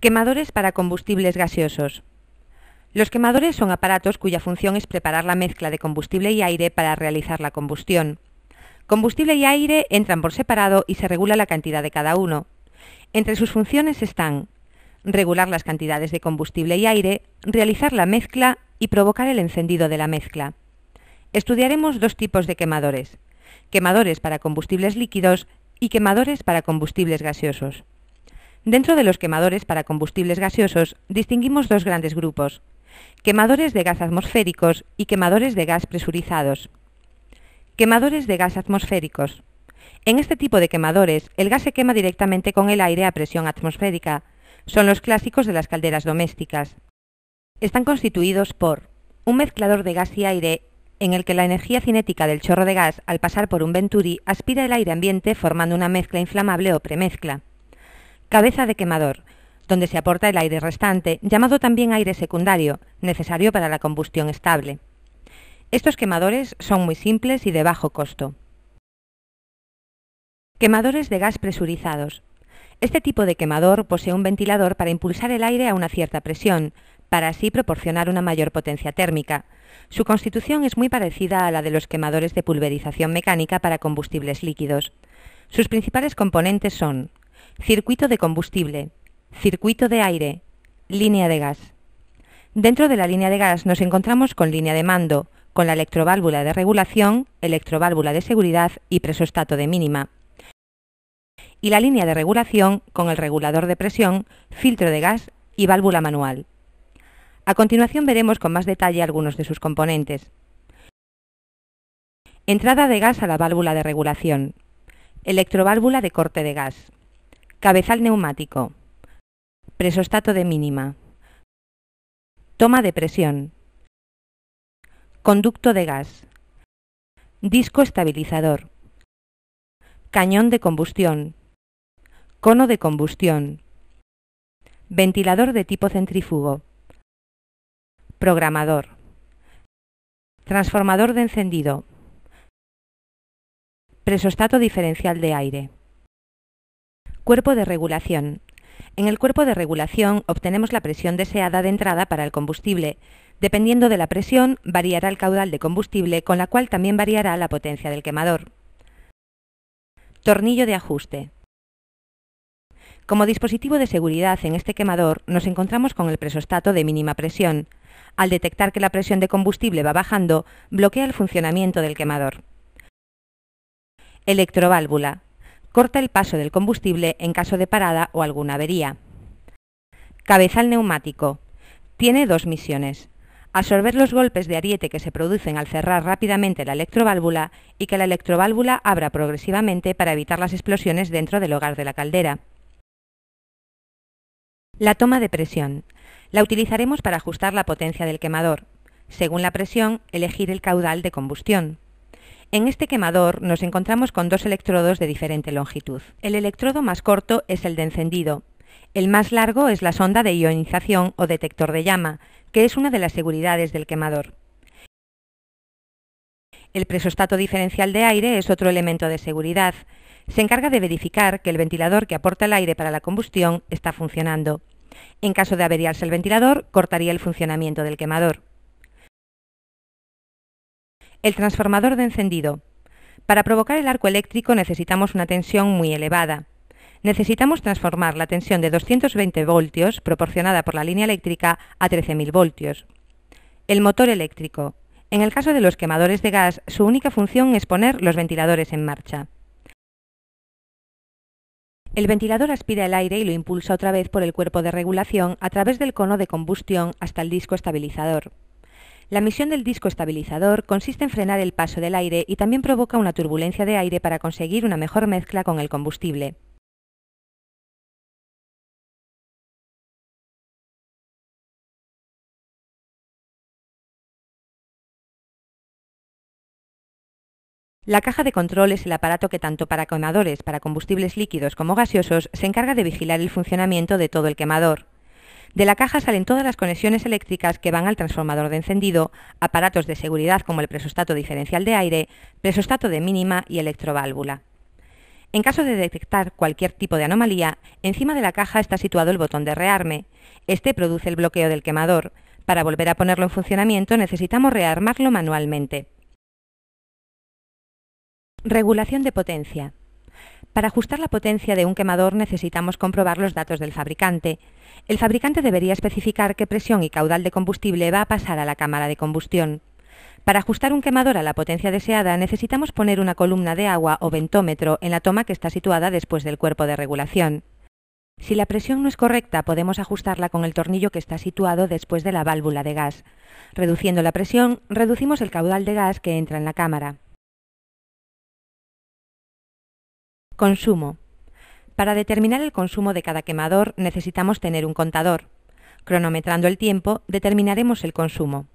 Quemadores para combustibles gaseosos. Los quemadores son aparatos cuya función es preparar la mezcla de combustible y aire para realizar la combustión. Combustible y aire entran por separado y se regula la cantidad de cada uno. Entre sus funciones están regular las cantidades de combustible y aire, realizar la mezcla y provocar el encendido de la mezcla. Estudiaremos dos tipos de quemadores: quemadores para combustibles líquidos y quemadores para combustibles gaseosos. Dentro de los quemadores para combustibles gaseosos distinguimos dos grandes grupos: quemadores de gas atmosféricos y quemadores de gas presurizados. Quemadores de gas atmosféricos. En este tipo de quemadores, el gas se quema directamente con el aire a presión atmosférica. Son los clásicos de las calderas domésticas. Están constituidos por un mezclador de gas y aire en el que la energía cinética del chorro de gas, al pasar por un venturi, aspira el aire ambiente formando una mezcla inflamable o premezcla. Cabeza de quemador, donde se aporta el aire restante, llamado también aire secundario, necesario para la combustión estable. Estos quemadores son muy simples y de bajo costo. Quemadores de gas presurizados. Este tipo de quemador posee un ventilador para impulsar el aire a una cierta presión, para así proporcionar una mayor potencia térmica. Su constitución es muy parecida a la de los quemadores de pulverización mecánica para combustibles líquidos. Sus principales componentes son circuito de combustible, circuito de aire, línea de gas. Dentro de la línea de gas nos encontramos con línea de mando, con la electroválvula de regulación, electroválvula de seguridad y presostato de mínima. Y la línea de regulación con el regulador de presión, filtro de gas y válvula manual. A continuación veremos con más detalle algunos de sus componentes. Entrada de gas a la válvula de regulación. Electroválvula de corte de gas. Cabezal neumático. Presostato de mínima. Toma de presión. Conducto de gas. Disco estabilizador. Cañón de combustión. Cono de combustión. Ventilador de tipo centrífugo. Programador. Transformador de encendido. Presostato diferencial de aire. Cuerpo de regulación. En el cuerpo de regulación obtenemos la presión deseada de entrada para el combustible. Dependiendo de la presión, variará el caudal de combustible, con la cual también variará la potencia del quemador. Tornillo de ajuste. Como dispositivo de seguridad en este quemador nos encontramos con el presostato de mínima presión. Al detectar que la presión de combustible va bajando, bloquea el funcionamiento del quemador. Electroválvula. Corta el paso del combustible en caso de parada o alguna avería. Cabezal neumático. Tiene dos misiones: absorber los golpes de ariete que se producen al cerrar rápidamente la electroválvula y que la electroválvula abra progresivamente para evitar las explosiones dentro del hogar de la caldera. La toma de presión. La utilizaremos para ajustar la potencia del quemador. Según la presión, elegir el caudal de combustión. En este quemador nos encontramos con dos electrodos de diferente longitud. El electrodo más corto es el de encendido. El más largo es la sonda de ionización o detector de llama, que es una de las seguridades del quemador. El presostato diferencial de aire es otro elemento de seguridad. Se encarga de verificar que el ventilador que aporta el aire para la combustión está funcionando. En caso de averiarse el ventilador, cortaría el funcionamiento del quemador. El transformador de encendido. Para provocar el arco eléctrico necesitamos una tensión muy elevada. Necesitamos transformar la tensión de 220 voltios, proporcionada por la línea eléctrica, a 13.000 voltios. El motor eléctrico. En el caso de los quemadores de gas, su única función es poner los ventiladores en marcha. El ventilador aspira el aire y lo impulsa otra vez por el cuerpo de regulación a través del cono de combustión hasta el disco estabilizador. La misión del disco estabilizador consiste en frenar el paso del aire y también provoca una turbulencia de aire para conseguir una mejor mezcla con el combustible. La caja de control es el aparato que tanto para quemadores, para combustibles líquidos como gaseosos, se encarga de vigilar el funcionamiento de todo el quemador. De la caja salen todas las conexiones eléctricas que van al transformador de encendido, aparatos de seguridad como el presostato diferencial de aire, presostato de mínima y electroválvula. En caso de detectar cualquier tipo de anomalía, encima de la caja está situado el botón de rearme. Este produce el bloqueo del quemador. Para volver a ponerlo en funcionamiento necesitamos rearmarlo manualmente. Regulación de potencia. Para ajustar la potencia de un quemador necesitamos comprobar los datos del fabricante. El fabricante debería especificar qué presión y caudal de combustible va a pasar a la cámara de combustión. Para ajustar un quemador a la potencia deseada necesitamos poner una columna de agua o ventómetro en la toma que está situada después del cuerpo de regulación. Si la presión no es correcta, podemos ajustarla con el tornillo que está situado después de la válvula de gas. Reduciendo la presión, reducimos el caudal de gas que entra en la cámara. Consumo. Para determinar el consumo de cada quemador necesitamos tener un contador. Cronometrando el tiempo, determinaremos el consumo.